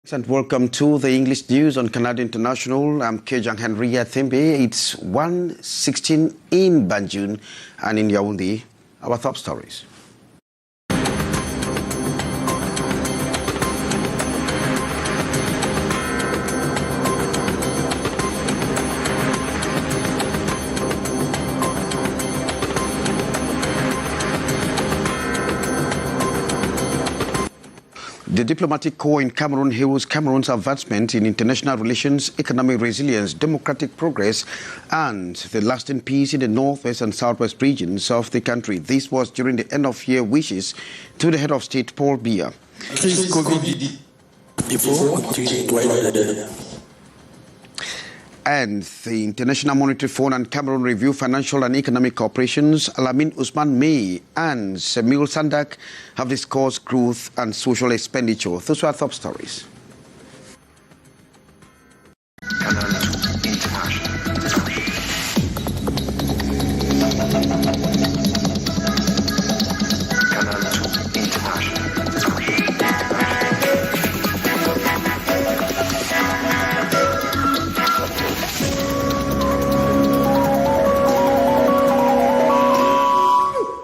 And welcome to the English News on Canal International. I'm Kejang Henry Athembe. It's 1:16 in Banjul and in Yaoundé. Our top stories. The diplomatic corps in Cameroon hails Cameroon's advancement in international relations, economic resilience, democratic progress, and the lasting peace in the northwest and southwest regions of the country. This was during the end-of-year wishes to the head of state, Paul Biya. And the International Monetary Fund and Cameroon review financial and economic cooperations. Alamin Usman May and Semil Sandak have discussed growth and social expenditure. Those are top stories.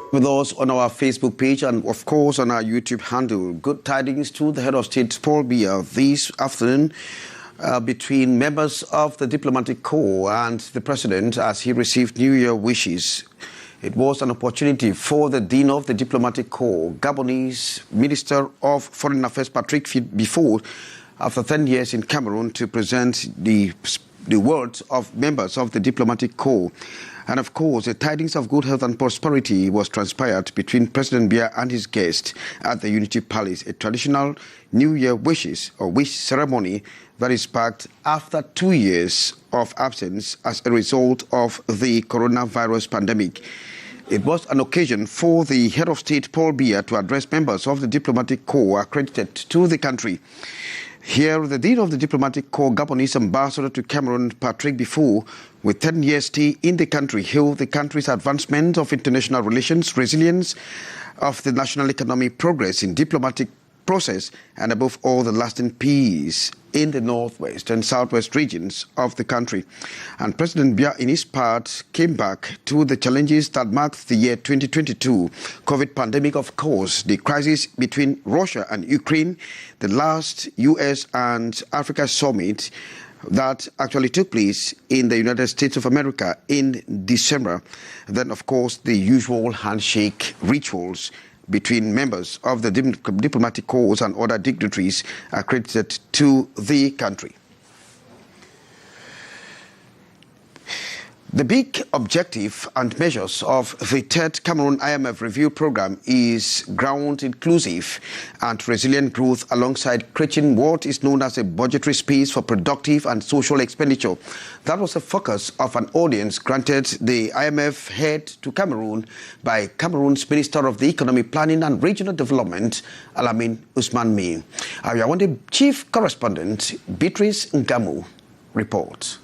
With us on our Facebook page and, of course, on our YouTube handle. Good tidings to the head of state, Paul Biya, this afternoon between members of the diplomatic corps and the president as he received New Year wishes. It was an opportunity for the dean of the diplomatic corps, Gabonese Minister of Foreign Affairs, Patrick Bifo, after 10 years in Cameroon, to present the words of members of the diplomatic corps. And of course, the tidings of good health and prosperity was transpired between President Biya and his guest at the Unity Palace, a traditional New Year wish ceremony that is packed after 2 years of absence as a result of the coronavirus pandemic. It was an occasion for the head of state, Paul Biya, to address members of the diplomatic corps accredited to the country. Here, the Dean of the Diplomatic Corps, Gabonese Ambassador to Cameroon, Patrick Bifo, with 10 years stay in the country, hailed the country's advancement of international relations, resilience of the national economic progress in diplomatic process, and above all, the lasting peace in the northwest and southwest regions of the country. And President Biya, in his part, came back to the challenges that marked the year 2022, COVID pandemic, of course, the crisis between Russia and Ukraine, the last U.S. and Africa summit that actually took place in the United States of America in December. Then, of course, the usual handshake rituals between members of the diplomatic corps and other dignitaries accredited to the country. The big objective and measures of the third Cameroon IMF review program is ground inclusive and resilient growth alongside creating what is known as a budgetary space for productive and social expenditure. That was the focus of an audience granted the IMF head to Cameroon by Cameroon's Minister of the Economic Planning and Regional Development, Alamin Usman May. Our Yaoundé Chief Correspondent, Beatrice Ngamu, reports.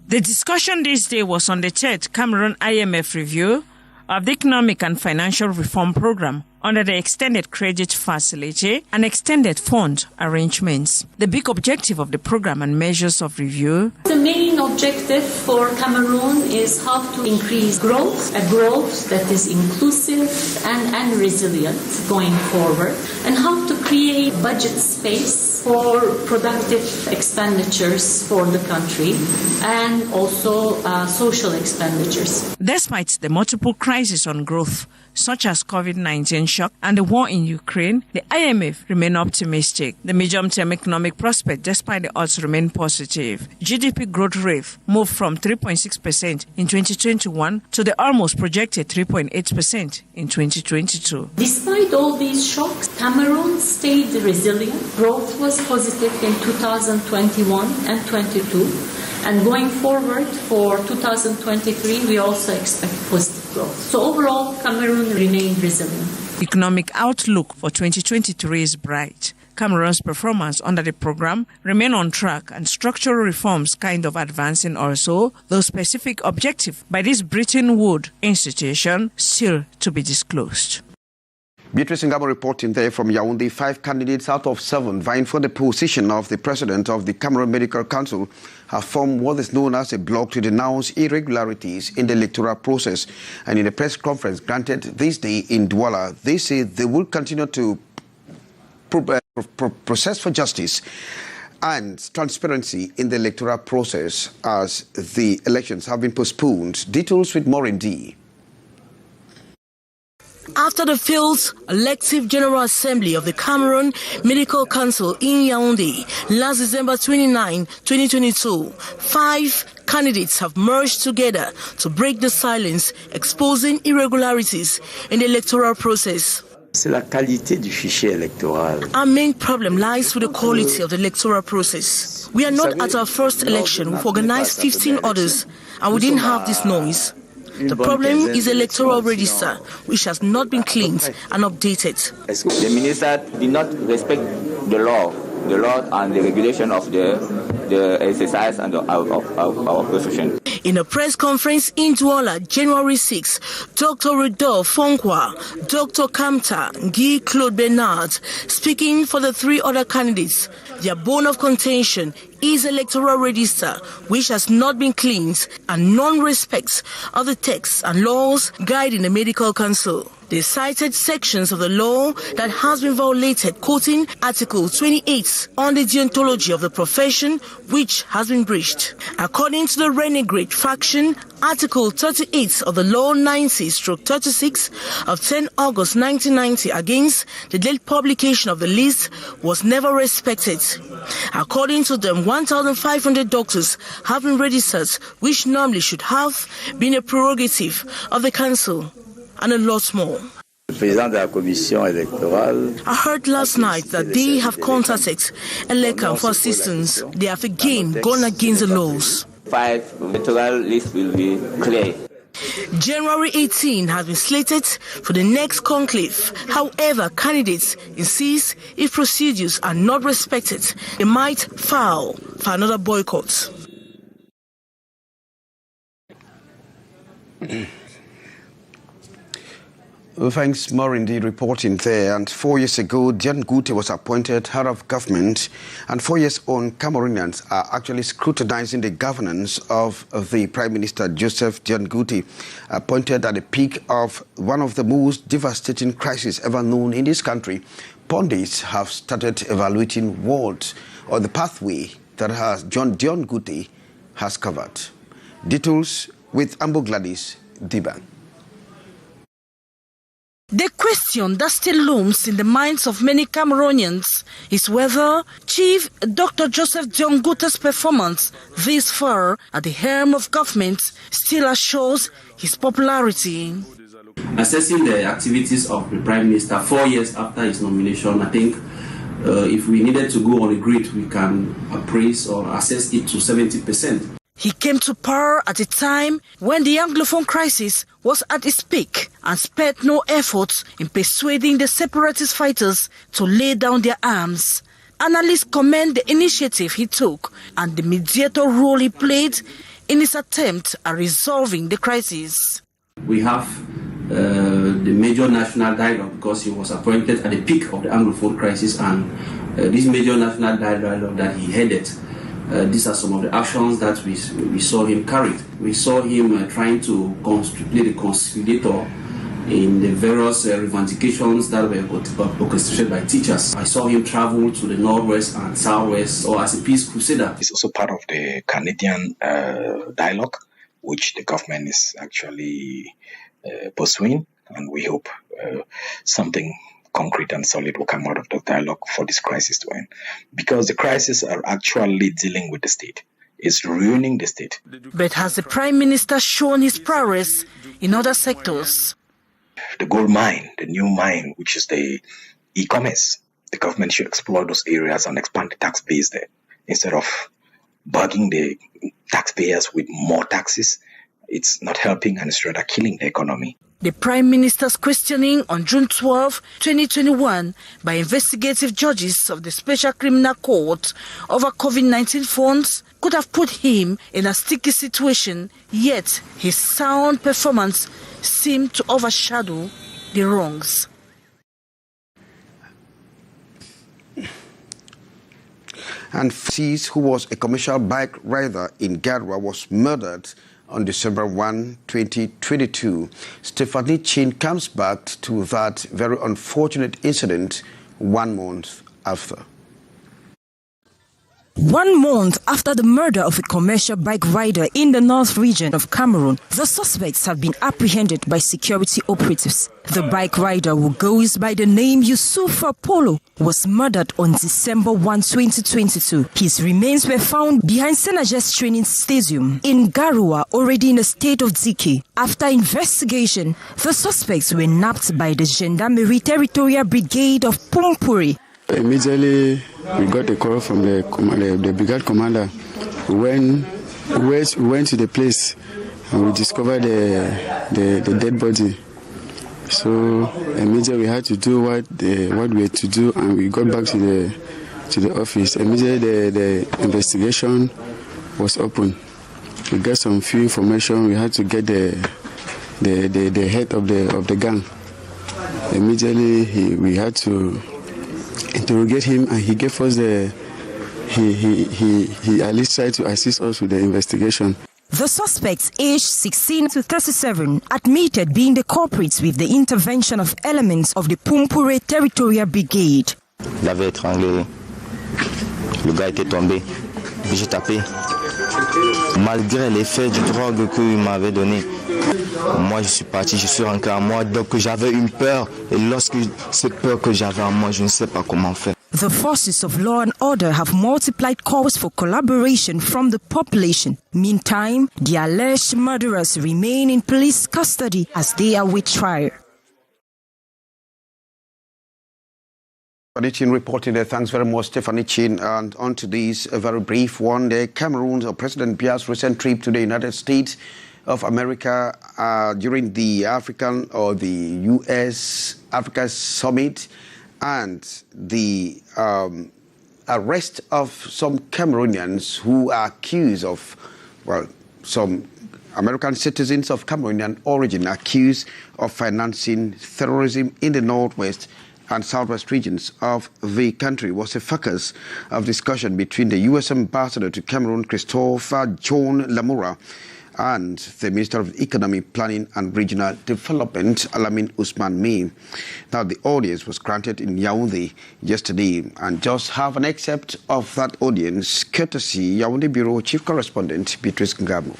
The discussion this day was on the third Cameroon IMF review of the Economic and Financial Reform Program under the Extended Credit Facility and Extended Fund arrangements. The big objective of the program and measures of review. The main objective for Cameroon is how to increase growth, a growth that is inclusive and resilient going forward, and how to create budget space for productive expenditures for the country and also social expenditures. Despite the multiple crises on growth, such as COVID-19 shock and the war in Ukraine, the IMF remain optimistic. The medium-term economic prospect, despite the odds, remain positive. GDP growth rate moved from 3.6% in 2021 to the almost projected 3.8% in 2022. Despite all these shocks, Cameroon stayed resilient. Growth was positive in 2021 and 22. And going forward for 2023, we also expect positive growth. So overall, Cameroon remained resilient. Economic outlook for 2023 is bright. Cameroon's performance under the program remain on track and structural reforms kind of advancing also, though specific objective by this Bretton Woods institution still to be disclosed. Beatrice Ngabo reporting there from Yaoundé. 5 candidates out of 7 vying for the position of the president of the Cameroon Medical Council have formed what is known as a bloc to denounce irregularities in the electoral process. And in a press conference granted this day in Douala, they say they will continue to process for justice and transparency in the electoral process as the elections have been postponed. Details with Maureen D. After the failed elective General Assembly of the Cameroon Medical Council in Yaoundé last December 29, 2022, 5 candidates have merged together to break the silence, exposing irregularities in the electoral process. C'est la qualité du fichier électoral. Our main problem lies with the quality of the electoral process. We are not at our first election. We've organized 15 others, and we didn't have this noise. The problem is the electoral register, which has not been cleaned and updated. The minister did not respect the law and the regulation of the exercise and of our profession. In a press conference in Douala, January 6, Dr. Rodolphe Fonkwa, Dr. Kamta, Guy Claude Bernard, speaking for the 3 other candidates, their bone of contention is electoral register, which has not been cleaned, and non-respect of the texts and laws guiding the medical council. They cited sections of the law that has been violated, quoting Article 28 on the deontology of the profession, which has been breached. According to the renegade faction, Article 38 of the Law 90/36 of 10 August 1990 against the late publication of the list was never respected. According to them, 1,500 doctors have been registered, which normally should have been a prerogative of the council, and a lot more. I heard last night that they have contacted Elekam for assistance. They have again gone against the laws. 5 electoral lists will be clear. January 18 has been slated for the next conclave. However, candidates insist if procedures are not respected, they might file for another boycott. Well, thanks, Maureen, the reporting there. And 4 years ago, John Gute was appointed head of government, and 4 years on, Cameroonians are actually scrutinizing the governance of the Prime Minister Joseph John Gute, appointed at the peak of one of the most devastating crises ever known in this country. Pundits have started evaluating what or the pathway that John Gute has covered. Details with Ambo Gladys Diban. The question that still looms in the minds of many Cameroonians is whether Chief Dr. Joseph John Gute's performance this far at the helm of government still assures his popularity. Assessing the activities of the Prime Minister 4 years after his nomination, I think if we needed to go on a grid, we can appraise or assess it to 70%. He came to power at a time when the Anglophone crisis was at its peak and spared no efforts in persuading the separatist fighters to lay down their arms. Analysts commend the initiative he took and the mediator role he played in his attempt at resolving the crisis. We have the major national dialogue because he was appointed at the peak of the Anglophone crisis, and this major national dialogue that he headed, these are some of the actions that we saw him carry. We saw him trying to play the conciliator in the various revendications that were orchestrated by teachers. I saw him travel to the northwest and southwest, or as a peace crusader. It's also part of the Canadian dialogue, which the government is actually pursuing, and we hope something concrete and solid will come out of the dialogue for this crisis to end. Because the crises are actually dealing with the state. It's ruining the state. But has the Prime Minister shown his prowess in other sectors? The gold mine, the new mine, which is the e-commerce, the government should explore those areas and expand the tax base there. Instead of bugging the taxpayers with more taxes, it's not helping and it's rather killing the economy. The Prime Minister's questioning on June 12, 2021 by investigative judges of the Special Criminal Court over COVID-19 funds could have put him in a sticky situation, yet his sound performance seemed to overshadow the wrongs. And Francis, who was a commercial bike rider in Garua, was murdered on December 1, 2022. Stephanie Chin comes back to that very unfortunate incident 1 month after. 1 month after the murder of a commercial bike rider in the north region of Cameroon, the suspects have been apprehended by security operatives. The bike rider, who goes by the name Yusufa Polo, was murdered on December 1, 2022. His remains were found behind Senages Training Stadium in Garua, already in a state of decay. After investigation, the suspects were nabbed by the Gendarmerie Territorial Brigade of Pumpuri. Immediately, we got a call from the brigade commander. We went to the place and we discovered the dead body. So immediately we had to do what we had to do, and we got back to the office. Immediately the investigation was open. We got some few information. We had to get the head of the gang. Immediately we had to interrogate him, and he gave us he at least tried to assist us with the investigation. The suspects, aged 16 to 37, admitted being the culprits with the intervention of elements of the Pumpure Territorial Brigade. Il avait étranglé, le gars était tombé, puis j'ai tapé. Malgré l'effet du drogue qu'il m'avait donné, moi je suis parti, je suis rentré en moi, donc j'avais une peur, et lorsque cette peur que j'avais en moi, je ne sais pas comment faire. The forces of law and order have multiplied calls for collaboration from the population. Meantime, the alleged murderers remain in police custody as they await trial. Stephanie Chin reporting there. Thanks very much, Stephanie Chin. And on to this, a very brief one. The Cameroon's President Biya's recent trip to the United States of America during the US-Africa Summit, and the arrest of some Cameroonians who are accused of, some American citizens of Cameroonian origin accused of financing terrorism in the northwest and southwest regions of the country, was a focus of discussion between the U.S. Ambassador to Cameroon, Christopher John Lamura, and the Minister of Economic Planning and Regional Development, Alamin Usman Mee. Now, the audience was granted in Yaoundé yesterday, and just have an excerpt of that audience, courtesy Yaoundé Bureau Chief Correspondent Beatrice Ngamo.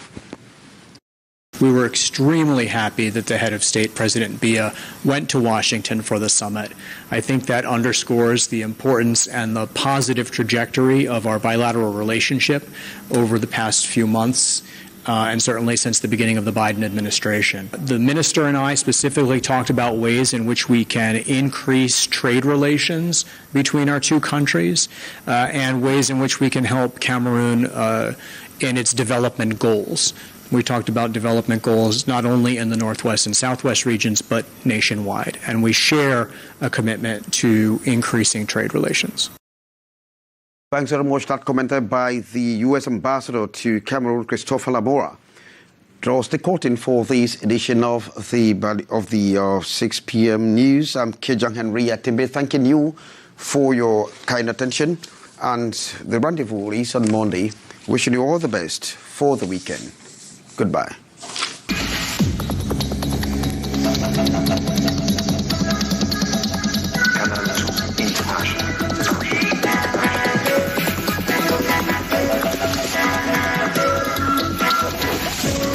We were extremely happy that the head of state, President Biya, went to Washington for the summit. I think that underscores the importance and the positive trajectory of our bilateral relationship over the past few months, and certainly since the beginning of the Biden administration. The minister and I specifically talked about ways in which we can increase trade relations between our two countries, and ways in which we can help Cameroon in its development goals. We talked about development goals not only in the northwest and southwest regions, but nationwide. And we share a commitment to increasing trade relations. Thanks very much. That commented by the U.S. Ambassador to Cameroon, Christopher Lamora. Draws the curtain for this edition of the 6 p.m. news. I'm Kejang Henry Atimbe, thanking you for your kind attention. And the rendezvous is on Monday. Wishing you all the best for the weekend. Goodbye.